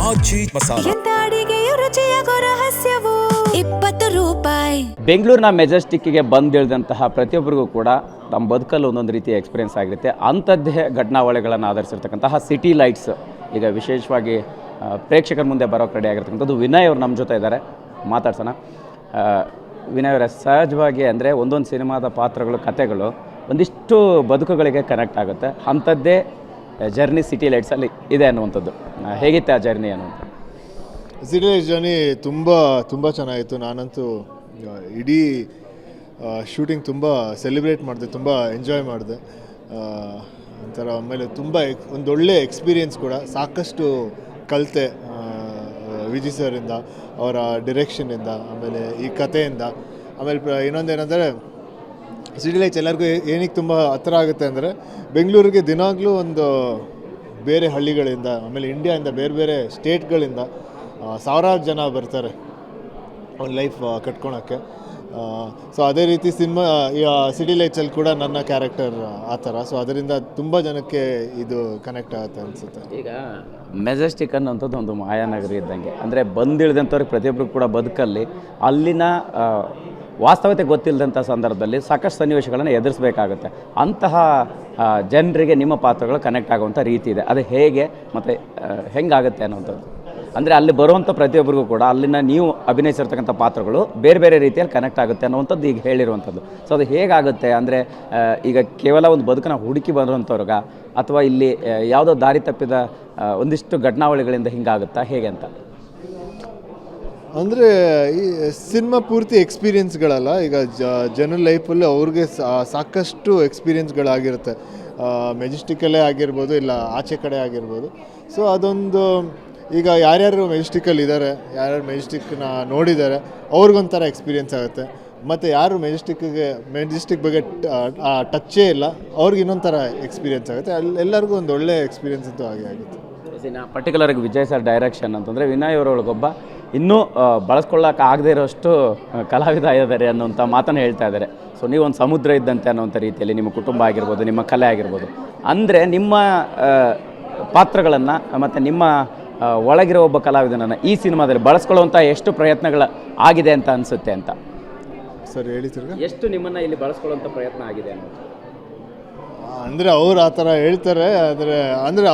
ಆಚಿ ಮಸಾಲ. ಎಂತ ಅಡಿಗೆಯ ರುಚಿಯಾಗೋ ರಹಸ್ಯವು 20 ರೂಪಾಯಿ. ಬೆಂಗಳೂರಿನ ಮೆಜೆಸ್ಟಿಕ್ಗೆ ಬಂದಿಳಿದಂತಹ ಪ್ರತಿಯೊಬ್ಬರಿಗೂ ಕೂಡ ತಮ್ಮ ಬದುಕಲ್ಲಿ ಒಂದೊಂದು ರೀತಿಯ ಎಕ್ಸ್ಪೀರಿಯೆನ್ಸ್ ಆಗಿರುತ್ತೆ. ಅಂಥದ್ದೇ ಘಟನಾವಳಿಗಳನ್ನು ಆಧರಿಸಿರ್ತಕ್ಕಂತಹ ಸಿಟಿ ಲೈಟ್ಸ್ ಈಗ ವಿಶೇಷವಾಗಿ ಪ್ರೇಕ್ಷಕರ ಮುಂದೆ ಬರೋಕ್ಕೆ ರೆಡಿ ಆಗಿರ್ತಕ್ಕಂಥದ್ದು. ವಿನಯ್ ಅವರು ನಮ್ಮ ಜೊತೆ ಇದ್ದಾರೆ, ಮಾತಾಡ್ಸೋಣ. ವಿನಯ್ ಅವರೇ, ಸಹಜವಾಗಿ ಅಂದರೆ ಒಂದೊಂದು ಸಿನಿಮಾದ ಪಾತ್ರಗಳು, ಕಥೆಗಳು ಒಂದಿಷ್ಟು ಬದುಕುಗಳಿಗೆ ಕನೆಕ್ಟ್ ಆಗುತ್ತೆ. ಅಂಥದ್ದೇ ಜರ್ನಿ ಸಿಟಿ ಲೈಟ್ಸಲ್ಲಿ ಇದೆ ಅನ್ನುವಂಥದ್ದು. ಹೇಗಿತ್ತು ಆ ಜರ್ನಿ ಅನ್ನುವಂಥ? ಸಿಟಿ ಲೈಟ್ಸ್ ಜರ್ನಿ ತುಂಬ ಚೆನ್ನಾಗಿತ್ತು. ನಾನಂತೂ ಇಡೀ ಶೂಟಿಂಗ್ ತುಂಬ ಸೆಲೆಬ್ರೇಟ್ ಮಾಡಿದೆ, ತುಂಬ ಎಂಜಾಯ್ ಮಾಡಿದೆ. ಒಂಥರ ಆಮೇಲೆ ತುಂಬ ಒಂದೊಳ್ಳೆ ಎಕ್ಸ್ಪೀರಿಯೆನ್ಸ್ ಕೂಡ, ಸಾಕಷ್ಟು ಕಲಿತೆ ವಿಜಯ್ ಸರಿಂದ, ಅವರ ಡಿರೆಕ್ಷನಿಂದ, ಆಮೇಲೆ ಈ ಕಥೆಯಿಂದ. ಆಮೇಲೆ ಇನ್ನೊಂದೇನೆಂದರೆ ಸಿಟಿ ಲೈಟ್ಸ್ ಎಲ್ಲರಿಗೂ ಏನಕ್ಕೆ ತುಂಬ ಹತ್ತಿರ ಆಗುತ್ತೆ ಅಂದರೆ, ಬೆಂಗಳೂರಿಗೆ ದಿನಾಗಲೂ ಒಂದು ಬೇರೆ ಹಳ್ಳಿಗಳಿಂದ, ಆಮೇಲೆ ಇಂಡಿಯಾದಿಂದ ಬೇರೆ ಬೇರೆ ಸ್ಟೇಟ್ಗಳಿಂದ ಸಾವಿರಾರು ಜನ ಬರ್ತಾರೆ ಅವ್ರ ಲೈಫ್ ಕಟ್ಕೊಳಕ್ಕೆ. ಸೊ ಅದೇ ರೀತಿ ಸಿಟಿ ಲೈಟ್ಸಲ್ಲಿ ಕೂಡ ನನ್ನ ಕ್ಯಾರೆಕ್ಟರ್ ಆ ಥರ. ಸೊ ಅದರಿಂದ ತುಂಬ ಜನಕ್ಕೆ ಇದು ಕನೆಕ್ಟ್ ಆಗುತ್ತೆ ಅನಿಸುತ್ತೆ. ಈಗ ಮೆಜೆಸ್ಟಿಕ್ ಅನ್ನೋಂಥದ್ದು ಒಂದು ಮಾಯಾನಗರಿ ಇದ್ದಂಗೆ, ಅಂದರೆ ಬಂದಿಳಿದಂಥವ್ರಿಗೆ ಪ್ರತಿಯೊಬ್ಬರು ಕೂಡ ಬದುಕಲ್ಲಿ ಅಲ್ಲಿನ ವಾಸ್ತವತೆ ಗೊತ್ತಿಲ್ಲದಂಥ ಸಂದರ್ಭದಲ್ಲಿ ಸಾಕಷ್ಟು ಸನ್ನಿವೇಶಗಳನ್ನು ಎದುರಿಸಬೇಕಾಗುತ್ತೆ. ಅಂತಹ ಜನರಿಗೆ ನಿಮ್ಮ ಪಾತ್ರಗಳು ಕನೆಕ್ಟ್ ಆಗುವಂಥ ರೀತಿ ಇದೆ. ಅದು ಹೇಗೆ ಮತ್ತು ಹೆಂಗಾಗುತ್ತೆ ಅನ್ನೋಂಥದ್ದು, ಅಂದರೆ ಅಲ್ಲಿ ಬರುವಂಥ ಪ್ರತಿಯೊಬ್ಬರಿಗೂ ಕೂಡ ಅಲ್ಲಿನ ನೀವು ಅಭಿನಯಿಸಿರ್ತಕ್ಕಂಥ ಪಾತ್ರಗಳು ಬೇರೆ ಬೇರೆ ರೀತಿಯಲ್ಲಿ ಕನೆಕ್ಟ್ ಆಗುತ್ತೆ ಅನ್ನುವಂಥದ್ದು ಈಗ ಹೇಳಿರುವಂಥದ್ದು. ಸೊ ಅದು ಹೇಗಾಗುತ್ತೆ ಅಂದರೆ, ಈಗ ಕೇವಲ ಒಂದು ಬದುಕನ್ನು ಹುಡುಕಿ ಬರುವಂಥವ್ರಿಗೆ, ಅಥವಾ ಇಲ್ಲಿ ಯಾವುದೋ ದಾರಿ ತಪ್ಪಿದ ಒಂದಿಷ್ಟು ಘಟನಾವಳಿಗಳಿಂದ ಹಿಂಗಾಗುತ್ತಾ, ಹೇಗೆ ಅಂತ? ಅಂದರೆ ಈ ಸಿನಿಮಾ ಪೂರ್ತಿ ಎಕ್ಸ್ಪೀರಿಯೆನ್ಸ್ಗಳಲ್ಲ. ಈಗ ಜನರ ಲೈಫಲ್ಲಿ ಅವ್ರಿಗೆ ಸಾಕಷ್ಟು ಎಕ್ಸ್ಪೀರಿಯೆನ್ಸ್ಗಳಾಗಿರುತ್ತೆ. ಮೆಜೆಸ್ಟಿಕಲ್ಲೇ ಆಗಿರ್ಬೋದು, ಇಲ್ಲ ಆಚೆ ಕಡೆ ಆಗಿರ್ಬೋದು. ಸೊ ಅದೊಂದು, ಈಗ ಯಾರ್ಯಾರು ಮೆಜೆಸ್ಟಿಕಲ್ಲಿ ಇದ್ದಾರೆ, ಯಾರ್ಯಾರು ಮೆಜೆಸ್ಟಿಕ್ನ ನೋಡಿದ್ದಾರೆ, ಅವ್ರಿಗೊಂಥರ ಎಕ್ಸ್ಪೀರಿಯೆನ್ಸ್ ಆಗುತ್ತೆ. ಮತ್ತು ಯಾರು ಮೆಜೆಸ್ಟಿಕ್ ಬಗ್ಗೆ ಟಚ್ಚೇ ಇಲ್ಲ, ಅವ್ರಿಗೆ ಇನ್ನೊಂಥರ ಎಕ್ಸ್ಪೀರಿಯೆನ್ಸ್ ಆಗುತ್ತೆ. ಎಲ್ಲರಿಗೂ ಒಂದು ಒಳ್ಳೆ ಎಕ್ಸ್ಪೀರಿಯೆನ್ಸ್ ಅಂತೂ ಹಾಗೆ ಆಗುತ್ತೆ. ಪರ್ಟಿಕ್ಯುಲರಾಗಿ ವಿಜಯ್ ಸರ್ ಡೈರೆಕ್ಷನ್ ಅಂತಂದರೆ, ವಿನಯ್ ಅವರೊಳಗೊಬ್ಬ ಇನ್ನೂ ಬಳಸ್ಕೊಳ್ಳೋಕೆ ಆಗದೇ ಇರೋಷ್ಟು ಕಲಾವಿದ ಇದ್ದಾರೆ ಅನ್ನೋಂಥ ಮಾತನ್ನು ಹೇಳ್ತಾ ಇದ್ದಾರೆ. ಸೊ ನೀವೊಂದು ಸಮುದ್ರ ಇದ್ದಂತೆ ಅನ್ನೋಂಥ ರೀತಿಯಲ್ಲಿ ನಿಮ್ಮ ಕುಟುಂಬ ಆಗಿರ್ಬೋದು, ನಿಮ್ಮ ಕಲೆ ಆಗಿರ್ಬೋದು, ಅಂದರೆ ನಿಮ್ಮ ಪಾತ್ರಗಳನ್ನು ಮತ್ತು ನಿಮ್ಮ ಒಳಗಿರೋ ಒಬ್ಬ ಕಲಾವಿದನನ್ನು ಈ ಸಿನಿಮಾದಲ್ಲಿ ಬಳಸ್ಕೊಳ್ಳುವಂಥ ಎಷ್ಟು ಪ್ರಯತ್ನಗಳು ಆಗಿದೆ ಅಂತ ಅನಿಸುತ್ತೆ ಅಂತ? ಸರ್ ಹೇಳಿ ತಿರ್ಗ. ಎಷ್ಟು ನಿಮ್ಮನ್ನು ಇಲ್ಲಿ ಬಳಸ್ಕೊಳ್ಳುವಂಥ ಪ್ರಯತ್ನ ಆಗಿದೆ ಅನ್ನೋದು? ಅಂದರೆ ಅವ್ರು ಆ ಥರ ಹೇಳ್ತಾರೆ, ಅಂದರೆ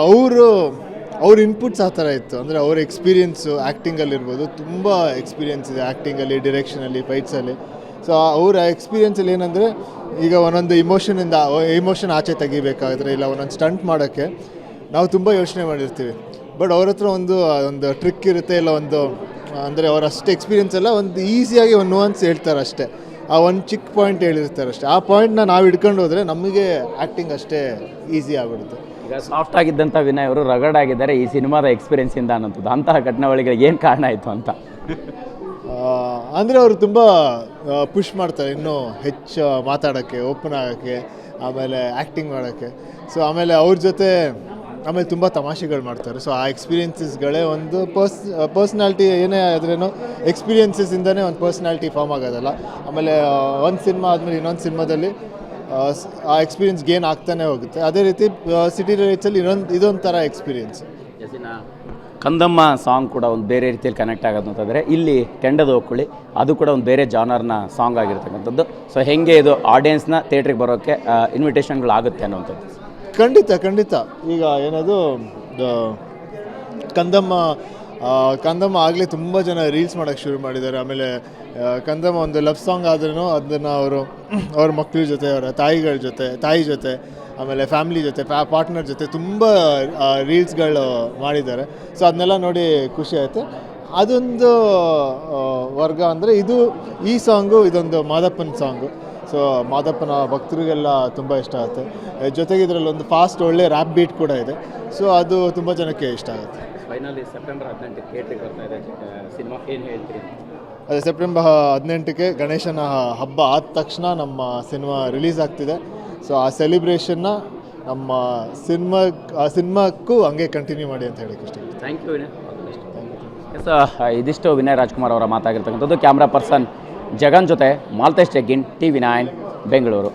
ಅವ್ರ ಇನ್ಪುಟ್ಸ್ ಆ ಥರ ಇತ್ತು. ಅಂದರೆ ಅವ್ರ ಎಕ್ಸ್ಪೀರಿಯೆನ್ಸು ಆ್ಯಕ್ಟಿಂಗಲ್ಲಿರ್ಬೋದು, ತುಂಬ ಎಕ್ಸ್ಪೀರಿಯೆನ್ಸ್ ಇದೆ ಆ್ಯಕ್ಟಿಂಗಲ್ಲಿ, ಡಿರೆಕ್ಷನಲ್ಲಿ, ಫೈಟ್ಸಲ್ಲಿ. ಸೊ ಅವರ ಎಕ್ಸ್ಪೀರಿಯೆನ್ಸಲ್ಲಿ ಏನಂದರೆ, ಈಗ ಒಂದೊಂದು ಇಮೋಷನ್ ಆಚೆ ತೆಗಿಬೇಕಾದ್ರೆ, ಇಲ್ಲ ಒಂದೊಂದು ಸ್ಟಂಟ್ ಮಾಡೋಕ್ಕೆ ನಾವು ತುಂಬ ಯೋಚನೆ ಮಾಡಿರ್ತೀವಿ. ಬಟ್ ಅವ್ರ ಹತ್ರ ಒಂದು ಟ್ರಿಕ್ ಇರುತ್ತೆ, ಇಲ್ಲ ಅಂದರೆ ಅವ್ರ ಅಷ್ಟು ಎಕ್ಸ್ಪೀರಿಯೆನ್ಸ್ ಎಲ್ಲ ಒಂದು ಈಸಿಯಾಗಿ ಒಂದು ನುವಾನ್ಸ್ ಹೇಳ್ತಾರೆ ಅಷ್ಟೇ. ಆ ಒಂದು ಚಿಕ್ಕ ಪಾಯಿಂಟ್ ಹೇಳಿರ್ತಾರೆ ಅಷ್ಟೇ. ಆ ಪಾಯಿಂಟ್ನ ನಾವು ಹಿಡ್ಕೊಂಡು ಹೋದರೆ ನಮಗೆ ಆ್ಯಕ್ಟಿಂಗ್ ಅಷ್ಟೇ ಈಸಿ ಆಗಿಬಿಡುತ್ತೆ. ಈಗ ಸಾಫ್ಟ್ ಆಗಿದ್ದಂಥ ವಿನಯ್ ಅವರು ರಗಡ್ ಆಗಿದ್ದಾರೆ ಈ ಸಿನಿಮಾದ ಎಕ್ಸ್ಪೀರಿಯೆನ್ಸಿಂದ ಅನ್ನೋದು. ಅಂತಹ ಘಟನಾವಳಿಗಳಿಗೆ ಏನು ಕಾರಣ ಆಯಿತು ಅಂತ? ಅಂದರೆ ಅವರು ತುಂಬ ಪುಷ್ ಮಾಡ್ತಾರೆ ಇನ್ನೂ ಹೆಚ್ಚು ಮಾತಾಡೋಕ್ಕೆ, ಓಪನ್ ಆಗೋಕ್ಕೆ, ಆಮೇಲೆ ಆ್ಯಕ್ಟಿಂಗ್ ಮಾಡೋಕ್ಕೆ. ಸೊ ಆಮೇಲೆ ಅವ್ರ ಜೊತೆ ಆಮೇಲೆ ತುಂಬ ತಮಾಷೆಗಳು ಮಾಡ್ತಾರೆ. ಸೊ ಆ ಎಕ್ಸ್ಪೀರಿಯೆನ್ಸಸ್ಗಳೇ ಒಂದು ಪರ್ಸ್ನಾಲಿಟಿ, ಏನೇ ಆದ್ರೂ ಎಕ್ಸ್ಪೀರಿಯೆನ್ಸಸ್ಸಿಂದನೇ ಒಂದು ಪರ್ಸ್ನಾಲಿಟಿ ಫಾರ್ಮ್ ಆಗೋದಲ್ಲ. ಆಮೇಲೆ ಒಂದು ಸಿನಿಮಾ ಆದಮೇಲೆ ಇನ್ನೊಂದು ಸಿನಿಮಾದಲ್ಲಿ ಆ ಎಕ್ಸ್ಪೀರಿಯೆನ್ಸ್ ಗೇನ್ ಆಗ್ತಾನೆ ಹೋಗುತ್ತೆ. ಅದೇ ರೀತಿ ಸಿಟಿ ಲೈಟ್ಸಲ್ಲಿ ಇದೊಂಥರ ಎಕ್ಸ್ಪೀರಿಯೆನ್ಸ್. ಕಂದಮ್ಮ ಸಾಂಗ್ ಕೂಡ ಒಂದು ಬೇರೆ ರೀತಿಯಲ್ಲಿ ಕನೆಕ್ಟ್ ಆಗೋದು ಅಂತಂದರೆ, ಇಲ್ಲಿ ಕೆಂಡದ ಒಕ್ಕುಳಿ ಅದು ಕೂಡ ಒಂದು ಬೇರೆ ಜಾನರ್ನ ಸಾಂಗ್ ಆಗಿರ್ತಕ್ಕಂಥದ್ದು. ಸೊ ಹೆಂಗೆ ಇದು ಆಡಿಯನ್ಸ್ನ ಥಿಯೇಟ್ರಿಗೆ ಬರೋಕ್ಕೆ ಇನ್ವಿಟೇಷನ್ಗಳಾಗುತ್ತೆ ಅನ್ನುವಂಥದ್ದು? ಖಂಡಿತ. ಈಗ ಏನದು ಕಂದಮ್ಮ ಆಗಲೇ ತುಂಬ ಜನ ರೀಲ್ಸ್ ಮಾಡೋಕ್ಕೆ ಶುರು ಮಾಡಿದ್ದಾರೆ. ಆಮೇಲೆ ಕಂದಮ್ಮ ಒಂದು ಲವ್ ಸಾಂಗ್ ಆದ್ರೂ ಅದನ್ನು ಅವ್ರ ಮಕ್ಕಳ ಜೊತೆ, ಅವರ ತಾಯಿ ಜೊತೆ, ಆಮೇಲೆ ಫ್ಯಾಮಿಲಿ ಜೊತೆ, ಪಾರ್ಟ್ನರ್ ಜೊತೆ ತುಂಬ ರೀಲ್ಸ್ಗಳು ಮಾಡಿದ್ದಾರೆ. ಸೊ ಅದನ್ನೆಲ್ಲ ನೋಡಿ ಖುಷಿ ಆಯಿತು. ಅದೊಂದು ವರ್ಗ ಅಂದರೆ ಈ ಸಾಂಗು ಇದೊಂದು ಮಾದಪ್ಪನ ಸಾಂಗು. ಸೊ ಮಾದಪ್ಪನ ಭಕ್ತರಿಗೆಲ್ಲ ತುಂಬ ಇಷ್ಟ ಆಗುತ್ತೆ. ಜೊತೆಗೆ ಇದರಲ್ಲಿ ಒಂದು ಫಾಸ್ಟ್ ಒಳ್ಳೆ ರ್ಯಾಪ್ ಬೀಟ್ ಕೂಡ ಇದೆ. ಸೊ ಅದು ತುಂಬ ಜನಕ್ಕೆ ಇಷ್ಟ ಆಗುತ್ತೆ. ಫೈನಲಿ ಸೆಪ್ಟೆಂಬರ್ 18 ಥಿಯೇಟ್ರಿಗೆ ಬರ್ತಾ ಇದೆ ಸಿನಿಮಾ, ಏನು ಹೇಳ್ತೀರಿ? ಅದೇ ಸೆಪ್ಟೆಂಬರ್ 18ಕ್ಕೆ ಗಣೇಶನ ಹಬ್ಬ ಆದ ತಕ್ಷಣ ನಮ್ಮ ಸಿನಿಮಾ ರಿಲೀಸ್ ಆಗ್ತಿದೆ. ಸೊ ಆ ಸೆಲಿಬ್ರೇಷನ್ನ ನಮ್ಮ ಸಿನಿಮಾಕ್ಕೂ ಹಂಗೆ ಕಂಟಿನ್ಯೂ ಮಾಡಿ ಅಂತ ಹೇಳಕ್ಕೆ ಇಷ್ಟ. Thank you Vinay. ಎಸ್, ಇದಿಷ್ಟು ವಿನಯ್ ರಾಜ್ಕುಮಾರ್ ಅವರ ಮಾತಾಗಿರ್ತಕ್ಕಂಥದ್ದು. ಕ್ಯಾಮ್ರಾ ಪರ್ಸನ್ ಜಗನ್ ಜೊತೆ ಮಾಲ್ತೇಶ್ ಜಗ್ಗಿನ್, TV9 ಬೆಂಗಳೂರು.